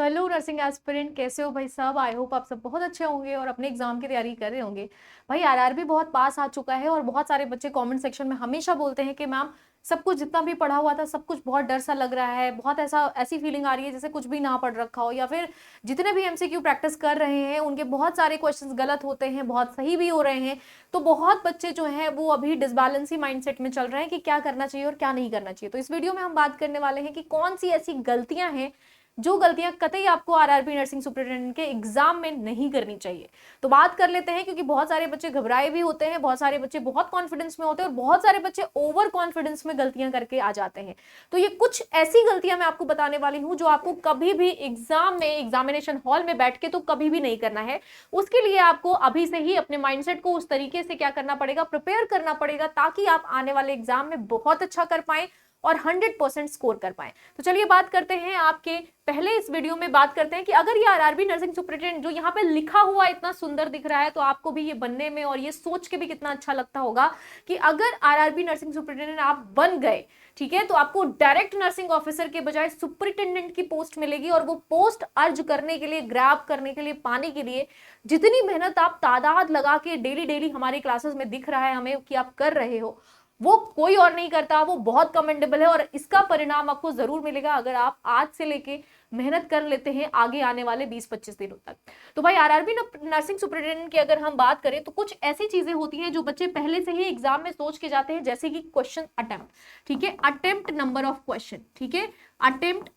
Hello nursing aspirant, कैसे हो भाई साहब। आई होप आप सब बहुत अच्छे होंगे और अपने एग्जाम की तैयारी कर रहे होंगे। भाई आरआरबी बहुत पास आ चुका है और बहुत सारे बच्चे कमेंट सेक्शन में हमेशा बोलते हैं कि मैम सब कुछ जितना भी पढ़ा हुआ था सब कुछ बहुत डर सा लग रहा है, बहुत ऐसी फीलिंग आ रही है जैसे कुछ भी ना पढ़ रखा हो, या फिर जितने भी एमसीक्यू प्रैक्टिस कर रहे हैं उनके बहुत सारे क्वेश्चंस गलत होते हैं, बहुत सही भी हो रहे हैं। तो बहुत बच्चे जो हैं वो अभी डिसबैलेंस ही माइंडसेट में चल रहे हैं कि क्या करना चाहिए और क्या नहीं करना चाहिए। तो इस वीडियो में हम बात करने वाले हैं कि कौन सी ऐसी गलतियां हैं जो गलतियां कतई आपको आरआरबी नर्सिंग सुपरिटेंडेंट के एग्जाम में नहीं करनी चाहिए। तो बात कर लेते हैं, क्योंकि बहुत सारे बच्चे घबराए भी होते हैं, बहुत सारे बच्चे बहुत कॉन्फिडेंस में होते हैं और बहुत सारे बच्चे ओवर कॉन्फिडेंस में गलतियां करके आ जाते हैं। तो ये कुछ ऐसी गलतियां मैं आपको बताने वाली हूं जो आपको कभी भी एग्जाम में, एग्जामिनेशन हॉल में बैठ के तो कभी भी नहीं करना है। उसके लिए आपको अभी से ही अपने माइंडसेट को उस तरीके से क्या करना पड़ेगा, प्रिपेयर करना पड़ेगा, ताकि आप आने वाले एग्जाम में बहुत अच्छा कर पाए और 100% स्कोर कर पाए। तो चलिए बात करते हैं आपके पहले इस वीडियो में बात करते हैं कि अगर ये आरआरबी नर्सिंग सुपरिटेंडेंट जो यहाँ पे लिखा हुआ इतना सुंदर दिख रहा है, तो आपको भी ये बनने में और ये सोच के भी कितना अच्छा लगता होगा कि अगर आरआरबी नर्सिंग सुपरिटेंडेंट आप बन गए, ठीक है, तो आपको डायरेक्ट नर्सिंग ऑफिसर के बजाय सुपरिटेंडेंट की पोस्ट मिलेगी। और वो पोस्ट अर्ज करने के लिए, ग्रैब करने के लिए, पाने के लिए जितनी मेहनत आप तादाद लगा के डेली डेली हमारी क्लासेस में दिख रहा है हमें कि आप कर रहे हो, वो कोई और नहीं करता। वो बहुत कमेंडेबल है और इसका परिणाम आपको जरूर मिलेगा अगर आप आज से लेके मेहनत कर लेते हैं आगे आने वाले 20-25 दिनों तक। तो भाई आरआरबी नर्सिंग सुपरिटेंडेंट की अगर हम बात करें तो कुछ ऐसी चीजें होती हैं जो बच्चे पहले से ही एग्जाम में सोच के जाते हैं, जैसे कि क्वेश्चन अटेम्प्ट, ठीक है, अटेम्प्ट नंबर ऑफ क्वेश्चन, ठीक है, अटेम्प्ट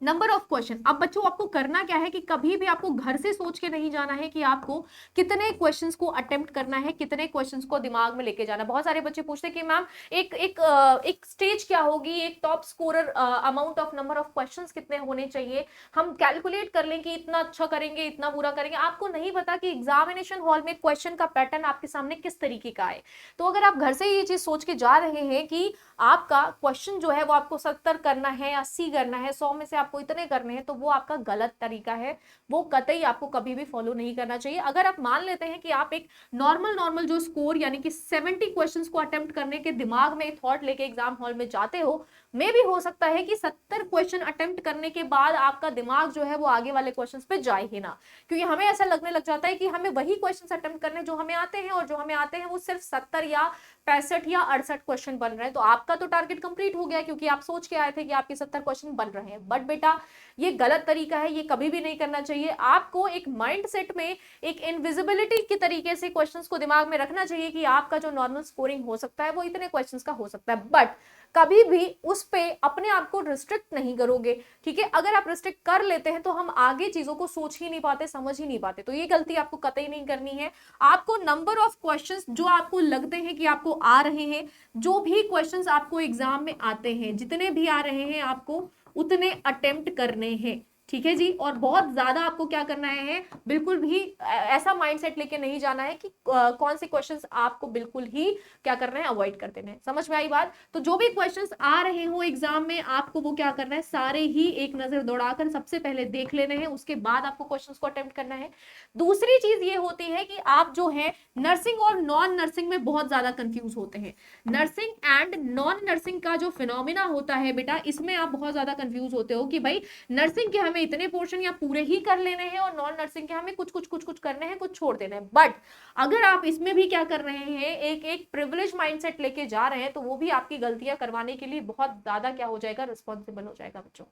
नंबर ऑफ क्वेश्चन। अब बच्चों आपको करना क्या है कि कभी भी आपको घर से सोच के नहीं जाना है कि आपको कितने क्वेश्चंस को अटेम्प्ट करना है, कितने क्वेश्चंस को दिमाग में लेके जाना है। बहुत सारे बच्चे पूछते हैं कि मैम एक स्टेज क्या होगी, एक top scorer amount of number of questions कितने होने चाहिए, हम कैलकुलेट कर लें कि इतना अच्छा करेंगे, इतना बुरा करेंगे। आपको नहीं पता कि एग्जामिनेशन हॉल में क्वेश्चन का पैटर्न आपके सामने किस तरीके का है। तो अगर आप घर से ये चीज सोच के जा रहे हैं कि आपका क्वेश्चन जो है वो आपको 70 करना है, 80 करना है, 100 में से आपको इतने करने हैं, तो वो आपका गलत तरीका है। वो कतई आपको कभी भी फॉलो नहीं करना चाहिए। अगर आप मान लेते हैं कि आप एक नॉर्मल नॉर्मल जो स्कोर यानी कि 70 क्वेश्चंस को अटेम्प्ट करने के दिमाग में थॉट लेके एग्जाम हॉल में जाते हो, मे भी हो सकता है कि 70 क्वेश्चन अटेम्प्ट करने के बाद आपका दिमाग जो है वो आगे वाले क्वेश्चंस पे जाए ही ना, क्योंकि हमें ऐसा लगने लग जाता है कि हमें वही क्वेश्चंस अटेम्प्ट करने जो हमें आते हैं, और जो हमें आते हैं वो सिर्फ 70 या 65 या 68 क्वेश्चन बन रहे हैं। तो आपका तो टारगेट कंप्लीट हो गया, क्योंकि आप सोच के आए थे कि आपके 70 क्वेश्चन बन रहे हैं। बट बेटा ये गलत तरीका है, ये कभी भी नहीं करना चाहिए। आपको एक माइंड सेट में एक इनविजिबिलिटी के तरीके से क्वेश्चंस को दिमाग में रखना चाहिए कि आपका जो नॉर्मल स्कोरिंग हो सकता है वो इतने क्वेश्चंस का हो सकता है। बट कभी भी उस पे अपने आप को रिस्ट्रिक्ट नहीं करोगे, ठीक है। अगर आप रिस्ट्रिक्ट कर लेते हैं तो हम आगे चीजों को सोच ही नहीं पाते, समझ ही नहीं पाते। तो ये गलती आपको कतई नहीं करनी है। आपको नंबर ऑफ क्वेश्चंस जो आपको लगते हैं कि आपको आ रहे हैं, जो भी क्वेश्चंस आपको एग्जाम में आते हैं, जितने भी आ रहे हैं आपको उतने अटेम्प्ट करने हैं, ठीक है जी। और बहुत ज्यादा आपको क्या करना है, बिल्कुल भी ऐसा माइंडसेट लेके नहीं जाना है कि कौन से क्वेश्चंस आपको बिल्कुल ही क्या करना है, अवॉइड कर देना है। समझ में आई बात। तो जो भी क्वेश्चंस आ रहे हो एग्जाम में आपको वो क्या करना है, सारे ही एक नजर दौड़ाकर सबसे पहले देख लेने हैं, उसके बाद आपको क्वेश्चंस को अटेम्प्ट करना है। दूसरी चीज ये होती है कि आप जो है नर्सिंग और नॉन नर्सिंग में बहुत ज्यादा कंफ्यूज होते हैं। नर्सिंग एंड नॉन नर्सिंग का जो फिनोमिना होता है बेटा, इसमें आप बहुत ज्यादा कंफ्यूज होते हो कि भाई नर्सिंग के हमें इतने पोर्शन या पूरे ही कर लेने हैं और नॉन नर्सिंग के हमें कुछ कुछ कुछ कुछ करने हैं, कुछ छोड़ देने हैं। बट अगर आप इसमें भी क्या कर रहे हैं, एक एक प्रिविलेज माइंडसेट लेके जा रहे हैं, तो वो भी आपकी गलतियां करवाने के लिए बहुत ज्यादा क्या हो जाएगा, रिस्पॉन्सिबल हो जाएगा बच्चों,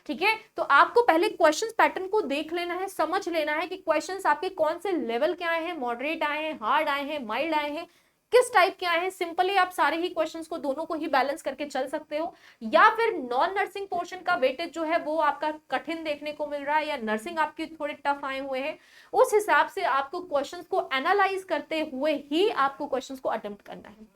ठीक है। तो आपको पहले क्वेश्चन पैटर्न को देख लेना है, समझ लेना है कि क्वेश्चन आपके कौन से लेवल के आए हैं, मॉडरेट आए हैं, हार्ड आए हैं, माइल्ड आए हैं, किस टाइप के आए हैं। सिंपली आप सारे ही क्वेश्चंस को दोनों को ही बैलेंस करके चल सकते हो, या फिर नॉन नर्सिंग पोर्शन का वेटेज जो है वो आपका कठिन देखने को मिल रहा है, या नर्सिंग आपके थोड़े टफ आए हुए हैं, उस हिसाब से आपको क्वेश्चंस को एनालाइज करते हुए ही आपको क्वेश्चंस को अटेम्प्ट करना है।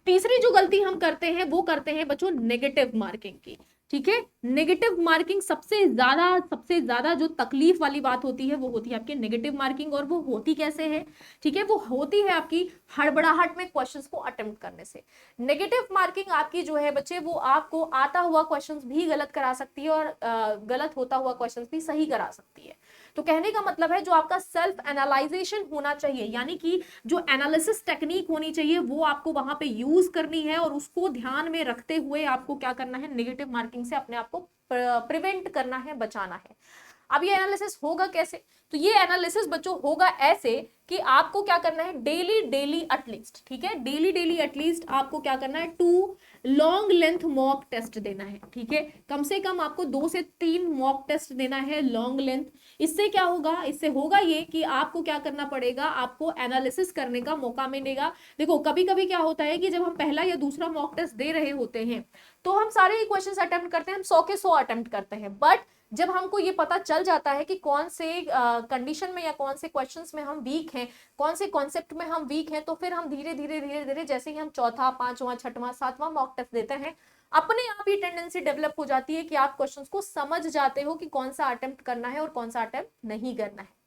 तीसरी जो गलती हम करते हैं वो करते हैं बच्चों नेगेटिव मार्किंग की, ठीक है। नेगेटिव मार्किंग सबसे ज्यादा जो तकलीफ वाली बात होती है वो होती है आपकी नेगेटिव मार्किंग। और वो होती कैसे है, ठीक है, वो होती है आपकी हड़बड़ाहट में क्वेश्चंस को अटेम्प्ट करने से। नेगेटिव मार्किंग आपकी जो है बच्चे, वो आपको आता हुआ क्वेश्चंस भी गलत करा सकती है और गलत होता हुआ क्वेश्चंस भी सही करा सकती है। तो कहने का मतलब है जो आपका सेल्फ एनालाइजेशन होना चाहिए, यानी कि जो एनालिसिस टेक्निक होनी चाहिए वो आपको वहां पे यूज करनी है, और उसको ध्यान में रखते हुए आपको क्या करना है, नेगेटिव मार्किंग से अपने आप को प्रिवेंट करना है, बचाना है। अब ये एनालिसिस होगा कैसे? तो ये एनालिसिस बच्चों होगा ऐसे कि आपको क्या करना है, डेली डेली एटलीस्ट, ठीक है, डेली डेली एटलीस्ट आपको क्या करना है, 2 लॉन्ग लेंथ मॉक टेस्ट देना है, ठीक है, कम से कम आपको 2 से 3 मॉक टेस्ट देना है लॉन्ग लेंथ। इससे क्या होगा, इससे होगा ये कि आपको क्या करना पड़ेगा, आपको एनालिसिस करने का मौका मिलेगा। देखो कभी कभी क्या होता है कि जब हम पहला या दूसरा मॉक टेस्ट दे रहे होते हैं तो हम सारे ही क्वेश्चंस अटेम्प्ट करते हैं, हम 100 के 100 अटेम्प्ट करते हैं, बट जब हमको ये पता चल जाता है कि कौन से कंडीशन में या कौन से क्वेश्चंस में हम वीक हैं, कौन से कॉन्सेप्ट में हम वीक हैं, तो फिर हम धीरे धीरे धीरे धीरे जैसे ही हम चौथा, पांचवा, छठवां, सातवां मॉक टेस्ट देते हैं, अपने आप ही टेंडेंसी डेवलप हो जाती है कि आप क्वेश्चंस को समझ जाते हो कि कौन सा अटेम्प्ट करना है और कौन सा अटेम्प्ट नहीं करना है।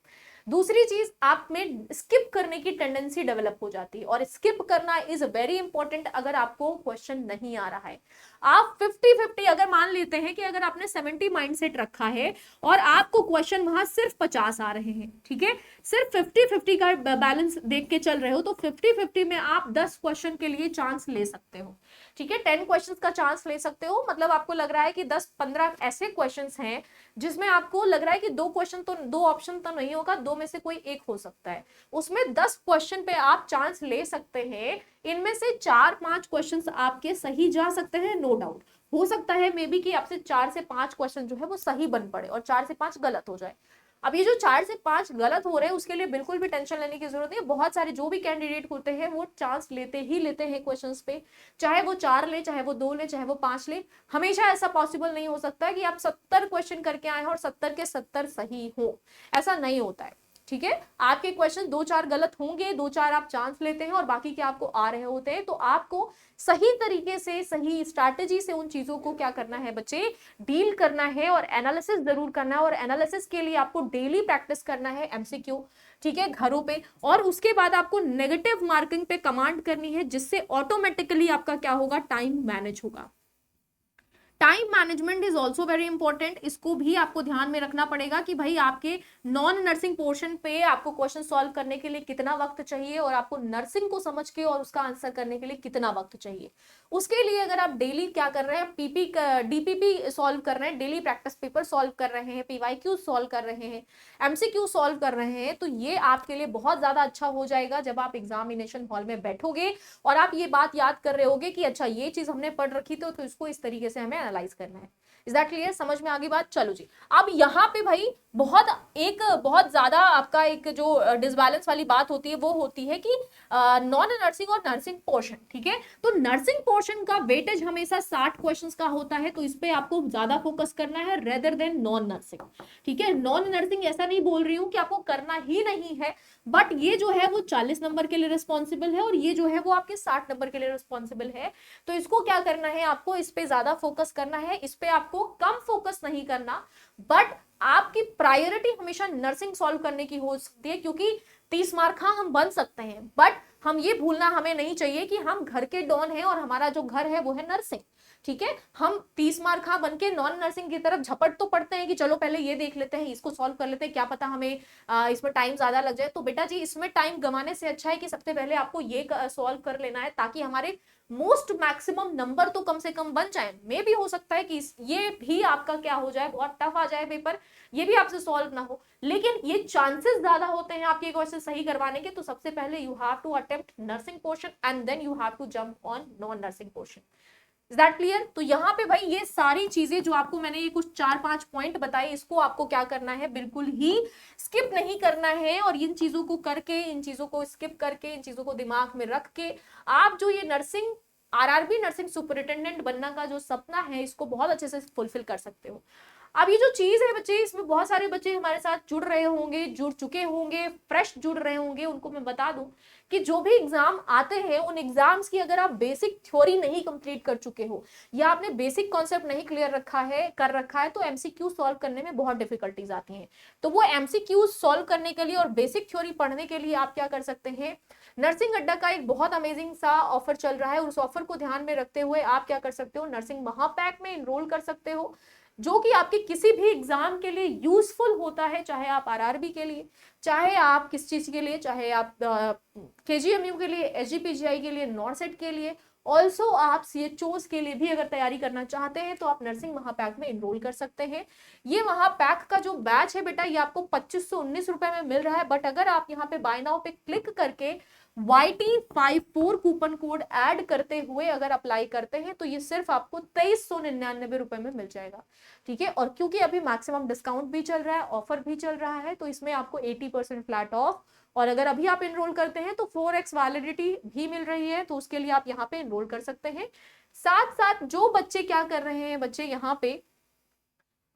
दूसरी चीज, आप में स्किप करने की टेंडेंसी डेवलप हो जाती है, और स्किप करना इज वेरी इंपॉर्टेंट अगर आपको क्वेश्चन नहीं आ रहा है। आप 50-50 अगर मान लेते हैं कि अगर आपने 70 माइंडसेट रखा है और आपको क्वेश्चन वहां सिर्फ 50 आ रहे हैं, ठीक है, सिर्फ 50-50 का बैलेंस देख के चल रहे हो, तो 50-50 में आप 10 क्वेश्चन के लिए चांस ले सकते हो, ठीक है, 10 क्वेश्चंस का चांस ले सकते हो। मतलब आपको लग रहा है कि 10-15 ऐसे क्वेश्चंस हैं जिसमें आपको लग रहा है कि 2 क्वेश्चन तो, 2 ऑप्शन तो नहीं होगा, 2 में से कोई एक हो सकता है, उसमें 10 क्वेश्चन पे आप चांस ले सकते हैं। इनमें से 4-5 क्वेश्चंस आपके सही जा सकते हैं, नो डाउट। हो सकता है मे बी कि आपसे 4 से 5 क्वेश्चन जो है वो सही बन पड़े और 4 से 5 गलत हो जाए। अब ये जो 4 से 5 गलत हो रहे हैं उसके लिए बिल्कुल भी टेंशन लेने की जरूरत नहीं है। बहुत सारे जो भी कैंडिडेट होते हैं वो चांस लेते ही लेते हैं क्वेश्चंस पे, चाहे वो 4 ले, चाहे वो 2 ले, चाहे वो 5 ले। हमेशा ऐसा पॉसिबल नहीं हो सकता है कि आप 70 क्वेश्चन करके आए हो और 70 के 70 सही हो, ऐसा नहीं होता है, ठीक है। आपके क्वेश्चन 2-4 गलत होंगे, 2-4 आप चांस लेते हैं और बाकी के आपको आ रहे होते हैं, तो आपको सही तरीके से, सही स्ट्रैटेजी से उन चीजों को क्या करना है बच्चे, डील करना है और एनालिसिस जरूर करना है। और एनालिसिस के लिए आपको डेली प्रैक्टिस करना है एमसीक्यू, ठीक है, घरों पे, और उसके बाद आपको नेगेटिव मार्किंग पे कमांड करनी है, जिससे ऑटोमेटिकली आपका क्या होगा, टाइम मैनेज होगा। Time management is also very important. इसको भी आपको ध्यान में रखना पड़ेगा कि भाई आपके नॉन नर्सिंग पोर्शन पे आपको क्वेश्चन सॉल्व करने के लिए कितना वक्त चाहिए और आपको नर्सिंग को समझ के और उसका आंसर करने के लिए कितना वक्त चाहिए। उसके लिए अगर आप डेली क्या कर रहे हैं, डीपीपी सॉल्व कर रहे हैं, डेली प्रैक्टिस पेपर सॉल्व कर रहे हैं, पीवाईक्यू सॉल्व कर रहे हैं, एमसीक्यू सॉल्व कर रहे हैं, तो ये आपके लिए बहुत ज्यादा अच्छा हो जाएगा जब आप एग्जामिनेशन हॉल में बैठोगे और आप ये बात याद कर रहे होगे कि अच्छा ये चीज हमने पढ़ रखी थी तो इसको इस तरीके से हमें एनालाइज करना है। Is that clear? समझ में आ गई बात? चलो जी, अब यहाँ पे भाई बहुत ज्यादा आपका एक जो डिसबैलेंस वाली बात होती है वो होती है कि नॉन नर्सिंग और नर्सिंग पोर्शन, ठीक है। तो नर्सिंग पोर्शन का वेटेज हमेशा 60 क्वेश्चंस का होता है, तो इस पे आपको ज्यादा फोकस करना है रेदर देन नॉन नर्सिंग, ठीक है। नॉन नर्सिंग ऐसा नहीं बोल रही हूँ कि आपको करना ही नहीं है, बट ये जो है वो 40 नंबर के लिए रिस्पॉन्सिबल है और ये जो है वो आपके 60 नंबर के लिए रिस्पॉन्सिबल है। तो इसको क्या करना है, आपको इस पे ज्यादा फोकस करना है, इस पे आपको कम फोकस नहीं करना, बट आपकी प्रायोरिटी हमेशा नर्सिंग सॉल्व करने की हो सकती है, क्योंकि 30 मार्क हाँ हम बन सकते हैं, बट हम ये भूलना हमें नहीं चाहिए कि हम घर के डॉन हैं और हमारा जो घर है वो है नर्सिंग, ठीक है। हम 30 मार्क हाँ बन के नॉन नर्सिंग की तरफ झपट तो पड़ते हैं कि चलो पहले ये देख लेते हैं, इसको सॉल्व कर लेते हैं, क्या पता हमें इसमें टाइम ज्यादा लग जाए। तो बेटा जी इसमें टाइम गंवाने से अच्छा है कि सबसे पहले आपको ये सॉल्व कर लेना है, ताकि हमारे मोस्ट मैक्सिमम नंबर तो कम से कम बन जाए। मे भी हो सकता है कि ये भी आपका क्या हो जाए, बहुत टफ आ जाए पेपर, ये भी आपसे सॉल्व ना हो, लेकिन ये चांसेस ज्यादा होते हैं आपके क्वेश्चन सही करवाने के। तो सबसे पहले you have to attempt nursing portion and then you have to jump on non nursing portion. Is that clear? तो यहाँ पे भाई ये सारी चीजें जो आपको मैंने ये कुछ 4-5 पॉइंट बताए, इसको आपको क्या करना है, बिल्कुल ही स्किप नहीं करना है। और इन चीजों को करके, इन चीजों को स्किप करके, इन चीजों को दिमाग में रख के आप जो ये नर्सिंग आरआरबी नर्सिंग सुपरिटेंडेंट बनना का जो सपना है, इसको बहुत अच्छे से फुलफिल कर सकते हो। अब ये जो चीज है बच्चे, इसमें बहुत सारे बच्चे हमारे साथ जुड़ रहे होंगे, जुड़ चुके होंगे, फ्रेश जुड़ रहे होंगे, उनको मैं बता दूं कि जो भी एग्जाम आते हैं उन एग्जाम्स की अगर आप बेसिक थ्योरी नहीं कंप्लीट कर चुके हो या आपने बेसिक कॉन्सेप्ट नहीं क्लियर कर रखा है तो एमसीक्यू सॉल्व करने में बहुत डिफिकल्टीज आती हैं। तो वो एमसीक्यू सॉल्व करने के लिए और बेसिक थ्योरी पढ़ने के लिए आप क्या कर सकते हैं, नर्सिंग अड्डा का एक बहुत अमेजिंग सा ऑफर चल रहा है, उस ऑफर को ध्यान में रखते हुए आप क्या कर सकते हो, नर्सिंग महापैक में इनरोल कर सकते हो। जो कि आपके किसी भी एग्जाम के लिए यूजफुल होता है, चाहे आप आरआरबी के लिए, चाहे आप किस चीज के लिए, चाहे आप केजीएमयू के लिए, एसजीपीजीआई के लिए, नॉर्सेट के लिए, ऑल्सो आप सीएचओस के लिए भी अगर तैयारी करना चाहते हैं तो आप नर्सिंग महापैक में एनरोल कर सकते हैं। ये महापैक का जो बैच है बेटा, ये आपको 2519 रुपए में मिल रहा है, बट अगर आप यहाँ पे बाय नाउ पे क्लिक करके YT54 कूपन कोड ऐड करते हुए अगर अप्लाई करते हैं तो ये सिर्फ आपको 2399 रुपए में मिल जाएगा, ठीक है। और क्योंकि अभी मैक्सिमम डिस्काउंट भी चल रहा है, ऑफर भी चल रहा है, तो इसमें आपको 80% फ्लैट ऑफ, और अगर अभी आप एनरोल करते हैं तो 4x वैलिडिटी भी मिल रही है, तो उसके लिए आप यहाँ पे एनरोल कर सकते हैं। साथ साथ जो बच्चे क्या कर रहे हैं, बच्चे यहाँ पे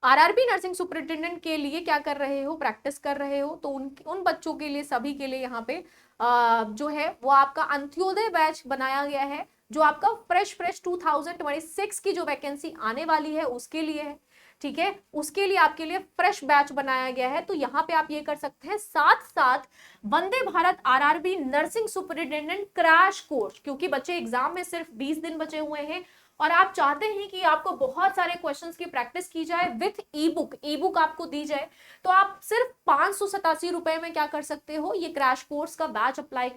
आरआरबी नर्सिंग सुपरिटेंडेंट के लिए क्या कर रहे हो, प्रैक्टिस कर रहे हो, तो उन बच्चों के लिए, सभी के लिए यहाँ पे जो है वो आपका अंत्योदय बैच बनाया गया है, जो आपका फ्रेश 2026 की जो वैकेंसी आने वाली है उसके लिए है, ठीक है। उसके लिए आपके लिए फ्रेश बैच बनाया गया है, तो यहाँ पे आप ये कर सकते हैं। साथ साथ Vande Bharat RRB nursing superintendent crash course, क्योंकि बच्चे एग्जाम में सिर्फ 20 दिन बचे हुए हैं और आप चाहते हैं कि आपको बहुत सारे क्वेश्चंस की प्रैक्टिस की जाए विथ ई बुक आपको दी जाए, तो आप सिर्फ 587 रुपए में क्या कर सकते हो, ये क्रैश कोर्स का बैच अप्लाई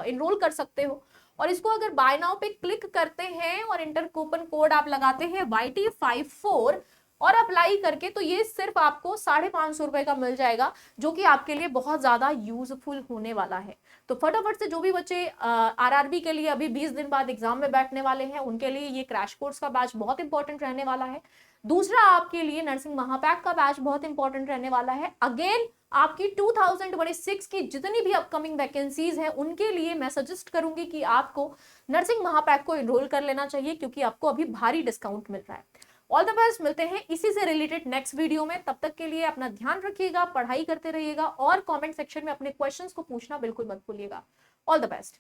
एनरोल कर सकते हो। और इसको अगर बाय नाउ पे क्लिक करते हैं और इंटर कूपन कोड आप लगाते हैं YT54 और अप्लाई करके, तो ये सिर्फ आपको 550 रुपए का मिल जाएगा, जो कि आपके लिए बहुत ज्यादा यूजफुल होने वाला है। तो फटाफट से जो भी बच्चे आरआरबी के लिए अभी 20 दिन बाद एग्जाम में बैठने वाले हैं, उनके लिए ये क्रैश कोर्स का बैच बहुत इंपॉर्टेंट रहने वाला है। दूसरा, आपके लिए नर्सिंग महापैक का बैच बहुत इंपॉर्टेंट रहने वाला है। अगेन आपकी 2026 की जितनी भी अपकमिंग वैकेंसीज हैं उनके लिए मैं सजेस्ट करूंगी कि आपको नर्सिंग महापैक को एनरोल कर लेना चाहिए, क्योंकि आपको अभी भारी डिस्काउंट मिल रहा है। ऑल द बेस्ट, मिलते हैं इसी से रिलेटेड नेक्स्ट वीडियो में। तब तक के लिए अपना ध्यान रखिएगा, पढ़ाई करते रहिएगा और कमेंट सेक्शन में अपने क्वेश्चंस को पूछना बिल्कुल मत भूलिएगा। All the best.